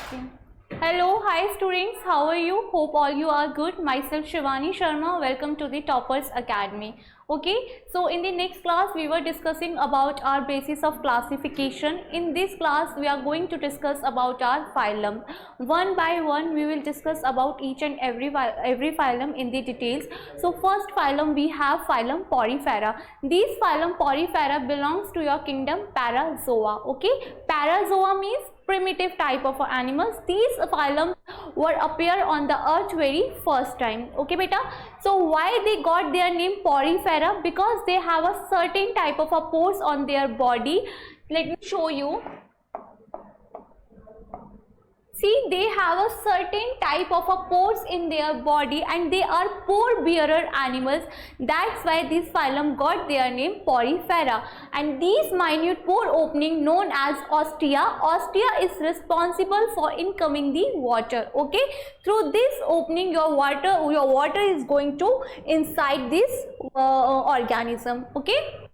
Okay. Hello, hi students, how are you? Hope all you are good. Myself Shivani Sharma, welcome to the Toppers Academy. Okay, so in the next class we were discussing about our basis of classification. In this class we are going to discuss about our phylum. One by one we will discuss about each and every phylum in the details. So first phylum we have phylum Porifera. This phylum Porifera belongs to your kingdom Parazoa. Okay, Parazoa means primitive type of animals. These phylum were appear on the earth very first time. Okay beta, so why they got their name Porifera? Because they have a certain type of a pores on their body. Let me show you. See, they have a certain type of a pores in their body and they are pore bearer animals. That's why this phylum got their name Porifera. And these minute pore opening known as ostia. Ostia is responsible for incoming the water. Okay, through this opening your water is going to inside this organism. Okay.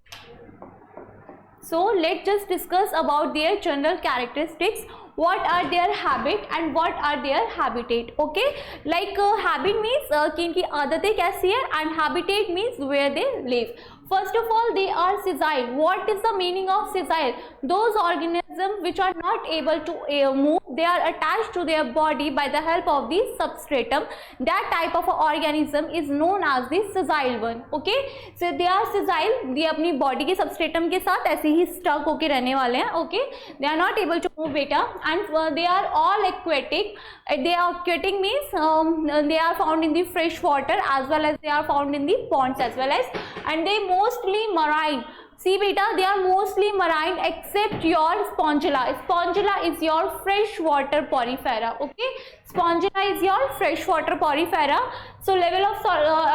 So let's just discuss about their general characteristics. What are their habit and what are their habitat. Okay, like habit means कि इनकी आदतें कैसी है and habitat means where they live. First of all, they are sessile. What is the meaning of sessile? Those organisms which are not able to move, they are attached to their body by the help of the substratum. That type of organism is known as the sessile one. Okay, so they are sessile. they अपनी body के substratum के साथ ऐसे ही stuck होके रहने वाले हैं. Okay, they are not able to move beta, and they are all aquatic. They are aquatic means they are found in the fresh water as well as they are found in the ponds as well as, and they mostly marine. See beta, they are mostly marine except your Spongilla. Spongilla is your freshwater porifera. Okay, Spongilla is your freshwater porifera. So level of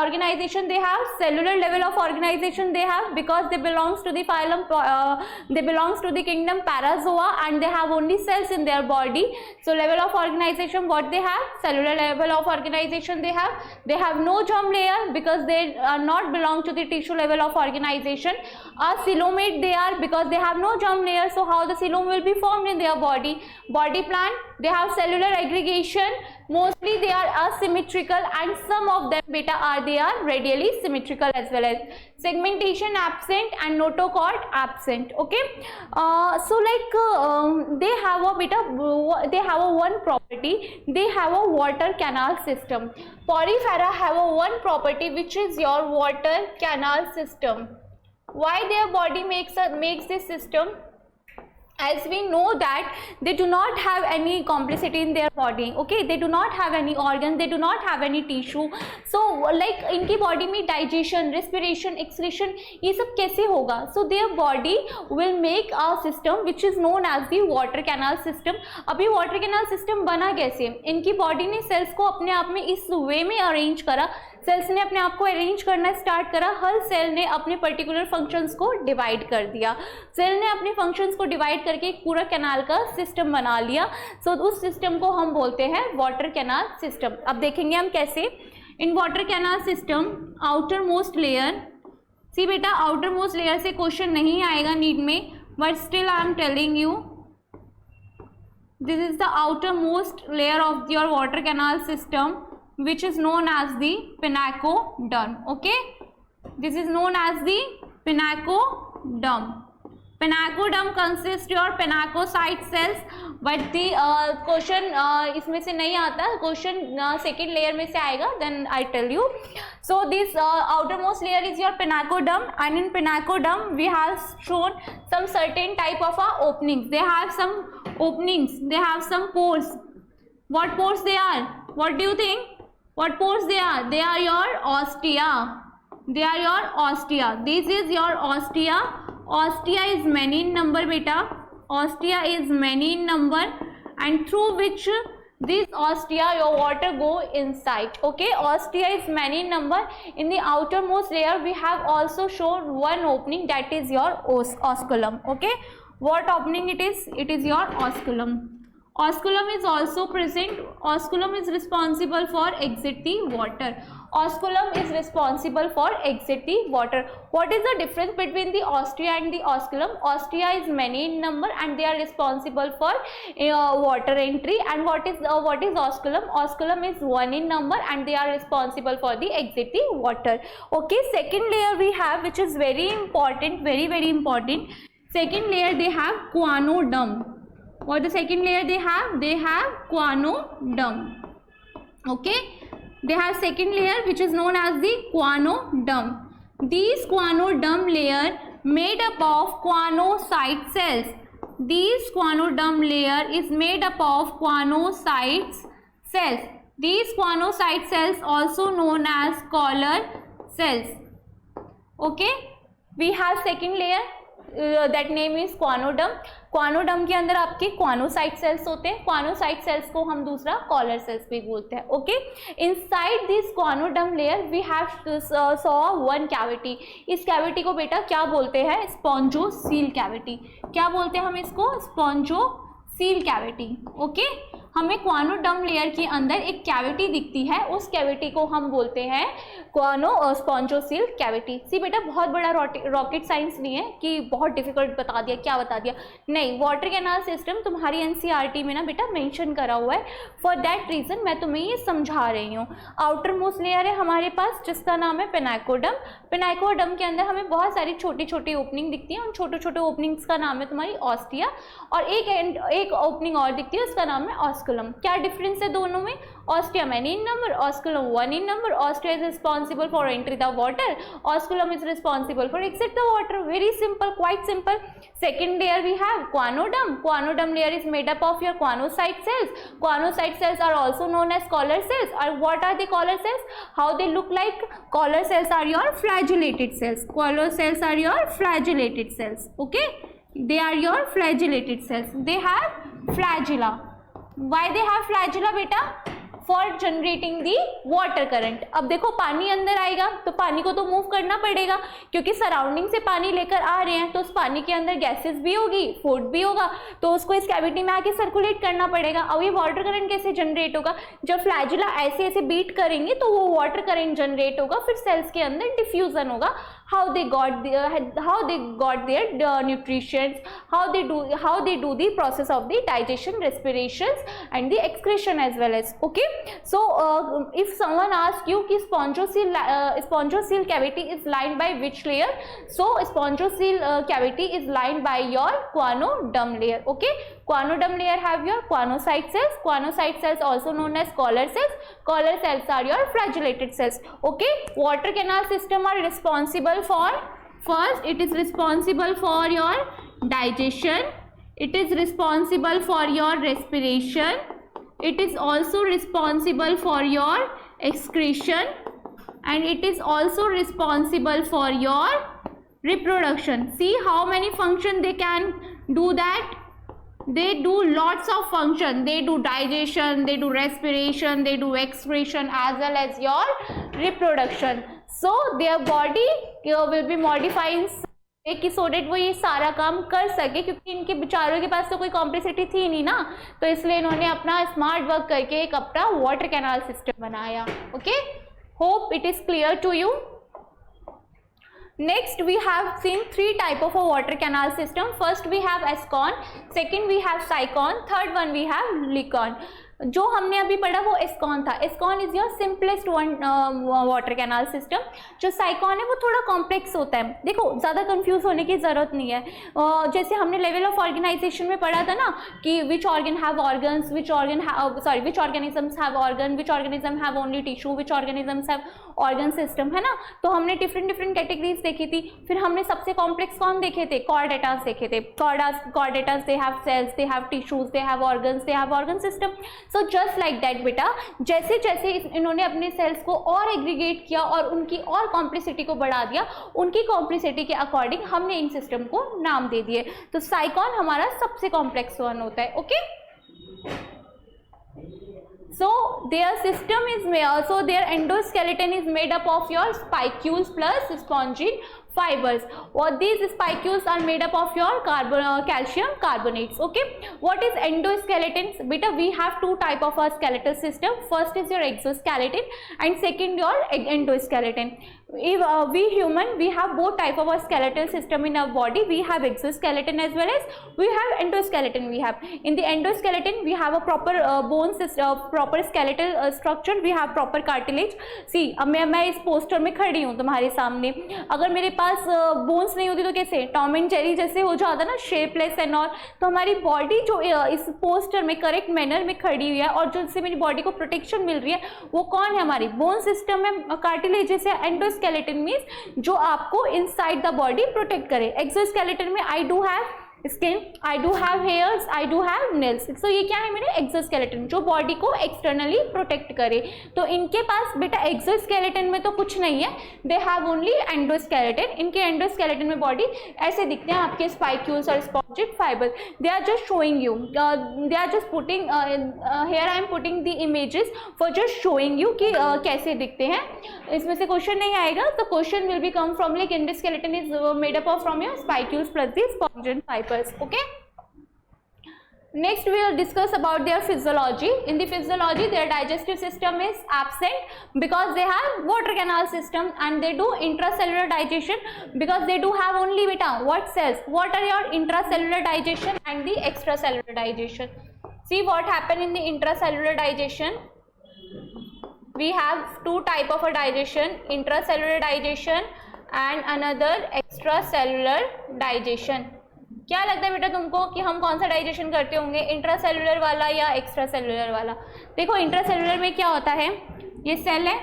organization they have, cellular level of organization they have, because they belongs to the phylum, they belongs to the kingdom Parazoa and they have only cells in their body. So level of organization what they have, cellular level of organization they have no germ layer because they are not belong to the tissue level of organization. A coelomate they are because they have no germ layer. So how the coelom will be formed in their body? Body plan, they have cellular aggregation. Mostly they are asymmetrical and some of them beta are they are radially symmetrical as well as. Segmentation absent and notochord absent. Okay, so like they have a beta, they have a one property, they have a water canal system. Porifera have a one property which is your water canal system. Why their body makes this system? As we know that they do not have any complicity in their body. Okay, they do not have any organ, they do not have any tissue. So like इनकी body में digestion, respiration, excretion ये सब कैसे होगा? So their body will make a system which is known as the water canal system. अभी water canal system बना कैसे? इनकी body ने cells को अपने आप में इस way में arrange करा. सेल्स ने अपने आप को अरेंज करना स्टार्ट करा. हर सेल ने अपने पर्टिकुलर फंक्शंस को डिवाइड कर दिया. सेल ने अपने फंक्शंस को डिवाइड करके एक पूरा कैनाल का सिस्टम बना लिया. सो उस सिस्टम को हम बोलते हैं वाटर कैनाल सिस्टम. अब देखेंगे हम कैसे. In water canal system outermost layer, see बेटा आउटर मोस्ट लेयर से क्वेश्चन नहीं आएगा नीट में, but still I am telling you this is the outermost layer of your water canal system which is known as the pinacoderm. Okay, this is known as the pinacoderm. Pinacoderm consists your pinacocyte cells, but the question इसमें से नहीं आता. Question second layer में से आएगा. Then I tell you. So this outermost layer is your pinacoderm, and in pinacoderm we have shown some certain type of openings. They have some openings. They have some pores. What pores they are? What do you think? What pores they are? They are your ostia. They are your ostia. This is your ostia. Ostia is many in number beta. Ostia is many in number, and through which this ostia your water go inside. Okay, ostia is many in number. In the outermost layer we have also shown one opening, that is your osculum. Okay, what opening it is? It is your osculum. Osculum is also present. Osculum is responsible for exit the water. Osculum is responsible for exit the water. What is the difference between the ostia and the osculum? Ostia is many in number and they are responsible for water entry, and what is osculum? Osculum is one in number and they are responsible for the exit the water. Okay, second layer we have, which is very important, very important. Second layer they have guanodome. What the second layer they have? They have guanodome. Okay, they have second layer which is known as the guanodome. These guanodome layer made up of guanocyte cells. This guanodome layer is made up of guanocyte cells. These guanocyte cells also known as collar cells. Okay, we have second layer, that name is guanodome. guanodome के अंदर आपके guanocyte cells होते हैं. guanocyte cells को हम दूसरा collar cells भी बोलते हैं. Okay, inside this guanodome layer we have saw one cavity. इस cavity को बेटा क्या बोलते हैं? Spongocoel cavity. क्या बोलते हैं हम इसको? Spongocoel cavity. Okay, हमें guanodome लेयर के अंदर एक कैविटी दिखती है, उस कैविटी को हम बोलते हैं स्पॉन्जोसील कैविटी. सी बेटा बहुत बड़ा रॉकेट साइंस नहीं है कि बहुत डिफिकल्ट बता दिया, क्या बता दिया, नहीं. वाटर कैनाल सिस्टम तुम्हारी एनसीईआरटी में ना बेटा मेंशन करा हुआ है. फॉर दैट रीजन मैं तुम्हें ये समझा रही हूँ. आउटर मोस्ट लेयर है हमारे पास जिसका नाम है पेनाइकोडम. पेनाइकोडम के अंदर हमें बहुत सारी छोटी छोटी ओपनिंग दिखती है. उन छोटे छोटे ओपनिंग्स का नाम है तुम्हारी ऑस्टिया, और एक ओपनिंग और दिखती है उसका नाम है ऑस्कुलम. क्या डिफरेंस है दोनों में? Ostia many in number, osculum one in number. Ostia is responsible for entry the water, osculum is responsible for exit the water. Very simple, quite simple. Second layer we have guanodome. Guanodome layer is made up of your guanocyte cells. Guanocyte cells are also known as collar cells. And what are the collar cells? How they look like? Collar cells are your flagellated cells. Collar cells are your flagellated cells. Okay? They are your flagellated cells. They have flagella. Why they have flagella beta? For generating the water current. अब देखो पानी अंदर आएगा तो पानी को तो move करना पड़ेगा, क्योंकि सराउंडिंग से पानी लेकर आ रहे हैं तो उस पानी के अंदर गैसेस भी होगी, फूड भी होगा, तो उसको इस कैविटी में आके सर्कुलेट करना पड़ेगा. अब ये वाटर करंट कैसे जनरेट होगा? जब फ्लैजिला ऐसे ऐसे बीट करेंगे तो वो वाटर करंट जनरेट होगा, फिर सेल्स के अंदर डिफ्यूजन होगा. how they got their nutrition, how they do the process of the digestion, respirations and the excretion as well as. Okay, so if someone asks you ki spongiocele cavity is lined by which layer, so spongiocele cavity is lined by your guanodome layer. Okay, guanodome layer have your guanocyte cells. Guanocyte cells also known as collar cells. Collar cells are your flagellated cells. Okay, water canal system are responsible for, first it is responsible for your digestion, it is responsible for your respiration, it is also responsible for your excretion, and it is also responsible for your reproduction. See how many functions they can do that. They do lots of function. They do digestion, they do respiration, they do excretion as well as your reproduction. So their body will be modified so that वो ये सारा काम कर सके, क्योंकि इनके बेचारों के पास तो कोई कॉम्प्लेक्सिटी थी नहीं ना, तो इसलिए इन्होंने अपना स्मार्ट वर्क करके एक अपना वाटर कैनाल सिस्टम बनाया. Okay, hope it is clear to you. Next we have seen three type of a water canal system. First we have Ascon, second we have Sycon, third one we have Licon. जो हमने अभी पढ़ा वो ascon था. Ascon is your simplest one water canal system. जो sycon है वो थोड़ा कॉम्प्लेक्स होता है. देखो ज़्यादा कंफ्यूज होने की ज़रूरत नहीं है. जैसे हमने लेवल ऑफ ऑर्गेनाइजेशन में पढ़ा था ना कि which organ have organs, which organisms have organ, which organism have only tissue, which organisms have organ system, है ना. तो हमने डिफरेंट कैटेगरीज देखी थी. फिर हमने सबसे कॉम्प्लेक्स कौन देखे थे? कॉर्डेटास देखे थे. Chordates they have cells, they have tissues, they have organs, they have organ system. So just like that बेटा, जैसे जैसे इन्होंने अपने सेल्स को और एग्रीगेट किया और उनकी और कॉम्प्लेक्सिटी को बढ़ा दिया, उनकी कॉम्प्लेक्सिटी के अकॉर्डिंग हमने इन सिस्टम को नाम दे दिए. तो साइकॉन हमारा सबसे कॉम्प्लेक्स वन होता है. Okay, so their system is their endoskeleton is made up of your spicules plus spongin fibers. Or these spicules are made up of your calcium carbonates. Okay, what is endoskeletons? Beta, we have two type of our skeletal system. First is your exoskeleton and second your endoskeleton. If we human, we have both type of our skeletal system in our body. We have exoskeleton as well as we have endoskeleton. We have in the endoskeleton we have a proper bone system, proper skeletal structure. We have proper cartilage. See, अब मैं इस poster में खड़ी हूँ तुम्हारे सामने, अगर मेरे पास बोन्स नहीं होती तो कैसे टॉम एंड जेरी जैसे हो जाता ना, शेपलेस एंड ऑल. तो हमारी बॉडी जो इस पोस्टर में करेक्ट मैनर में खड़ी हुई है और जो इससे मेरी बॉडी को प्रोटेक्शन मिल रही है वो कौन है? हमारी बोन सिस्टम है, कार्टिलेजेस है. एंडोस्केलेटन मीन्स जो आपको इनसाइड द बॉडी प्रोटेक्ट करे. एक्सोस्केलेटन में I do have skin, I do have hairs, I do have nails. तो ये क्या है मेरे एक्सोस्केलेटन, जो बॉडी को एक्सटर्नली प्रोटेक्ट करे. तो इनके पास बेटा एक्सोस्केलेटन में तो कुछ नहीं है, दे हैव ओनली एंडोस्केलेटन. इनके एंडोस्केलेटन में बॉडी ऐसे दिखते हैं आपके स्पाइक्यूल्स और spongin fibre. They are just showing you, they are just putting here I am putting the images for just showing you कि कैसे दिखते हैं. इसमें से क्वेश्चन नहीं आएगा, तो question will be come from like endoskeleton is made up of from your spicules plus the spongin fibres. Okay, next we will discuss about their physiology. In the physiology, their digestive system is absent because they have water canal system, and they do intracellular digestion because they do have only beta what cells. What are your intracellular digestion and the extracellular digestion? See what happened in the intracellular digestion. We have two type of a digestion, intracellular digestion and another extracellular digestion. क्या लगता है बेटा तुमको कि हम कौन सा digestion करते होंगे, इंट्रासेलुलर वाला या एक्स्ट्रा सेलुलर वाला? देखो इंट्रासेलुलर में क्या होता है, ये सेल है,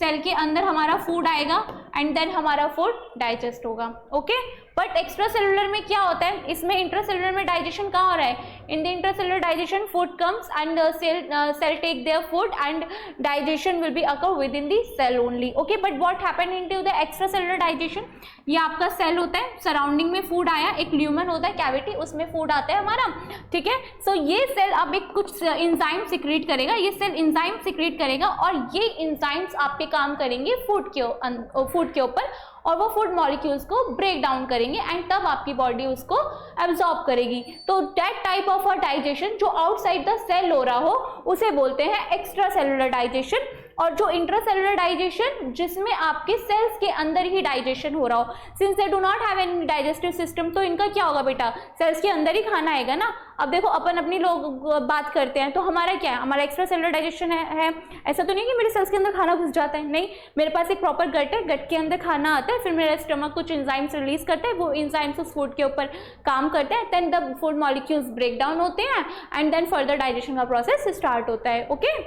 सेल के अंदर हमारा फूड आएगा एंड देन हमारा फूड डाइजेस्ट होगा. ओके, बट एक्स्ट्रा सेलुलर में क्या होता है, इसमें इंट्रासेलुलर में डाइजेशन कहाँ हो रहा है? In the intracellular digestion food comes and cell take their food and digestion will be occur within the cell only. Okay, but what happen into the extracellular digestion? ये आपका cell होता है, surrounding में food आया, एक lumen होता है cavity, उसमें फूड आता है हमारा. ठीक है, सो ये सेल अब एक कुछ इंजाइम सिक्रीट करेगा, ये सेल इंजाइम सिक्रीट करेगा और ये इंजाइम्स आपके काम करेंगे फूड के ऊपर और वो फूड मॉलिक्यूल्स को ब्रेक डाउन करेंगे एंड तब आपकी बॉडी उसको एब्जॉर्ब करेगी. तो that type of a digestion जो आउटसाइड द सेल हो रहा हो उसे बोलते हैं एक्स्ट्रा सेलुलर डाइजेशन. और जो इंट्रासेलुलर डाइजेशन जिसमें आपके सेल्स के अंदर ही डाइजेशन हो रहा हो, since they do not have any digestive system, तो इनका क्या होगा बेटा, सेल्स के अंदर ही खाना आएगा ना. अब देखो अपन अपनी लोग बात करते हैं तो हमारा क्या है, हमारा एक्स्ट्रा सेलुलर डाइजेशन है. ऐसा तो नहीं कि मेरे सेल्स के अंदर खाना घुस जाता है, नहीं, मेरे पास एक प्रॉपर गट है, गट के अंदर खाना आता है, फिर मेरा स्टमक कुछ एंजाइम्स रिलीज करता है, वो एंजाइम्स उस फूड के ऊपर काम करते हैं, then the food molecules break down होते हैं एंड देन फर्दर डाइजेशन का प्रोसेस स्टार्ट होता है. ओके,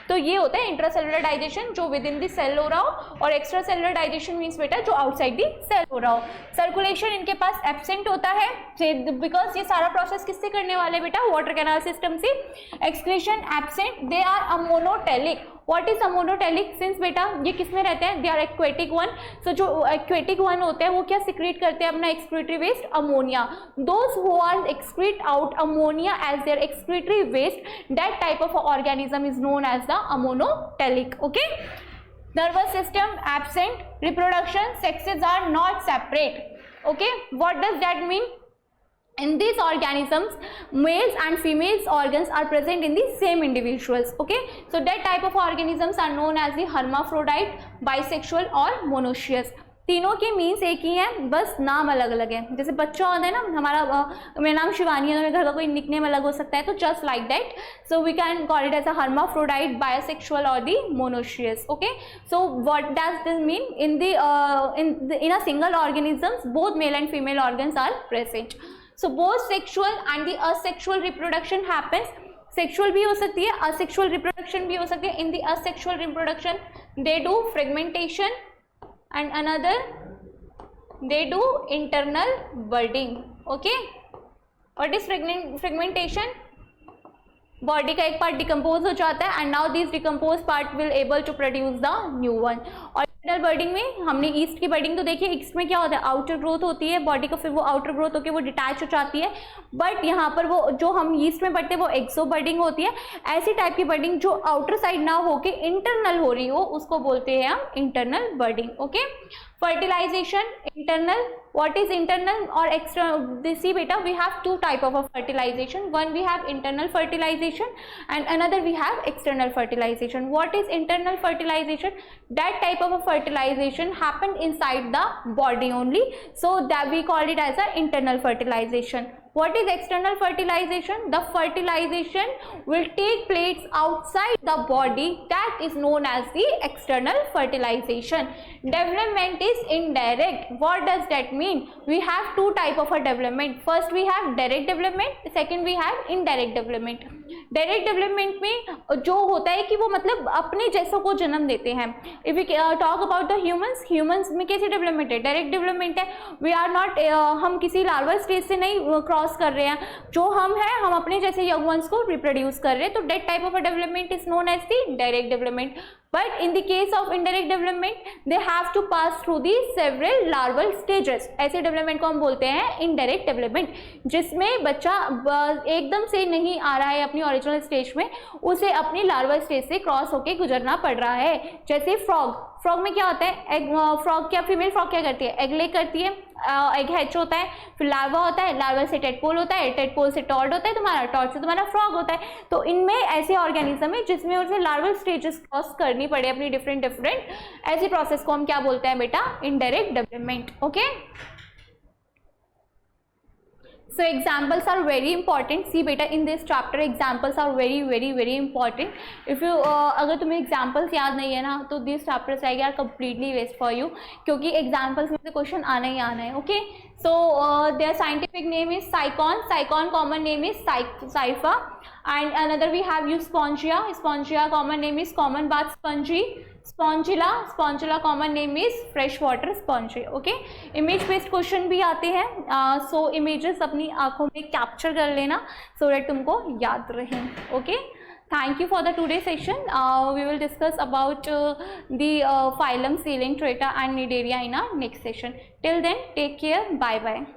तो ये होता है इंट्रासेलुलर डाइजेशन जो विद इन द सेल हो रहा हो, और एक्स्ट्रा सेलुलर डाइजेशन मीन्स बेटा जो आउटसाइड द सेल हो रहा हो. सर्कुलेशन इनके पास एब्सेंट होता है बिकॉज ये सारा प्रोसेस किससे करने वाले बेटा, वाटर कैनाल सिस्टम से. Excretion absent, they are ammonotelic. What is ammonotelic? Since बेटा ये किस में रहते हैं, they are aquatic one. So जो एक्वेटिक वन होते हैं वो क्या सिक्रीट करते हैं अपना excretory waste, ammonia. Those who are excrete out ammonia as their excretory waste, that type of organism is known as the ammonotelic. Okay, nervous system absent. Reproduction, sexes are not separate. Okay, what does that mean? In these organisms, males and females organs are present in the same individuals. Okay, so that type of organisms are known as the hermaphrodite, bisexual or monoecious. तीनों के means एक ही हैं, बस नाम अलग अलग है. जैसे बच्चा होता है ना हमारा, मेरा नाम शिवानी है तो मेरे घर का कोई निकनेम अलग हो सकता है, तो just like that. So we can call it as a hermaphrodite, bisexual और the monoecious. Okay, so what does this mean? in a single organisms both male and female organs are present. So both sexual and the asexual reproduction happens. Sexual भी हो सकती है, asexual reproduction भी हो सकती है. In the asexual reproduction they do fragmentation and another they do internal budding. Okay, what is fragmentation? Body का एक पार्ट डिकम्पोज हो जाता है and now this decompose part will able to produce the new one. और internal budding में हमने east की बर्डिंग तो देखी है, ईस्ट में क्या होता है, आउटर ग्रोथ होती है बॉडी का, फिर वो आउटर ग्रोथ होकर वो डिटैच हो जाती है. बट यहाँ पर वो जो हम ईस्ट में पढ़ते हैं वो एक्सो बर्डिंग होती है. ऐसी टाइप की बर्डिंग जो आउटर साइड ना होके इंटरनल हो रही हो उसको बोलते हैं हम internal budding. Okay, fertilization, internal. What is internal or external? See beta, we have two type of a fertilization. One we have internal fertilization and another we have external fertilization. What is internal fertilization? That type of a fertilization happen inside the body only, so that we call it as a internal fertilization. What is external fertilization? The fertilization will take place outside the body, that is known as the external fertilization. Development is indirect. What does that mean? We have two type of a development. First we have direct development, second we have indirect development. Direct development में जो होता है कि वो मतलब अपने जैसों को जन्म देते हैं. If we talk about the humans में कैसी डेवलपमेंट है? डायरेक्ट डेवलपमेंट है. वी आर नॉट, हम किसी लार्वल स्टेज से नहीं क्रॉस कर रहे हैं. जो हम हैं हम अपने जैसे यंग वंस को रिप्रोड्यूस कर रहे हैं. तो that type of a development is known as the direct development. But in the case of indirect development, they have to pass through the several larval stages. ऐसे डेवलपमेंट को हम बोलते हैं इनडायरेक्ट डेवलपमेंट, जिसमें बच्चा एकदम से नहीं आ रहा है अपनी ओरिजिनल स्टेज में, उसे अपनी लार्वल स्टेज से क्रॉस होके गुजरना पड़ रहा है. जैसे फ्रॉग में क्या होता है? फीमेल फ्रॉग क्या करती है? एग ले करती है, एग हैच होता है, फिर लार्वा होता है, लार्वा से टेडपोल होता है, टेडपोल से टॉर्ड होता है तुम्हारा, टॉर्ड से तुम्हारा फ्रॉग होता है. तो इनमें ऐसे ऑर्गेनिज्म है जिसमें उसे लार्वल स्टेजेस क्रॉस करनी पड़े अपनी डिफरेंट ऐसी प्रोसेस को हम क्या बोलते हैं बेटा? Indirect development. Okay, so examples are very important. See beta, in this chapter examples are very important. If you अगर तुम्हें examples याद नहीं है ना, तो this chapter जाएगा यार completely waste for you, क्योंकि examples में से क्वेश्चन आना ही आना है. Okay, so their scientific name is Sycon, common name is Sypha, and another we have Spongia, common name is common bath spongy. Spongilla common name is fresh water sponge. Okay, image based question भी आते हैं. सो images अपनी आंखों में capture कर लेना so that तुमको याद रहे. Okay, thank you for the today session. We will discuss about the phylum Coelenterata and Cnidaria in our next session. Till then, take care. Bye bye.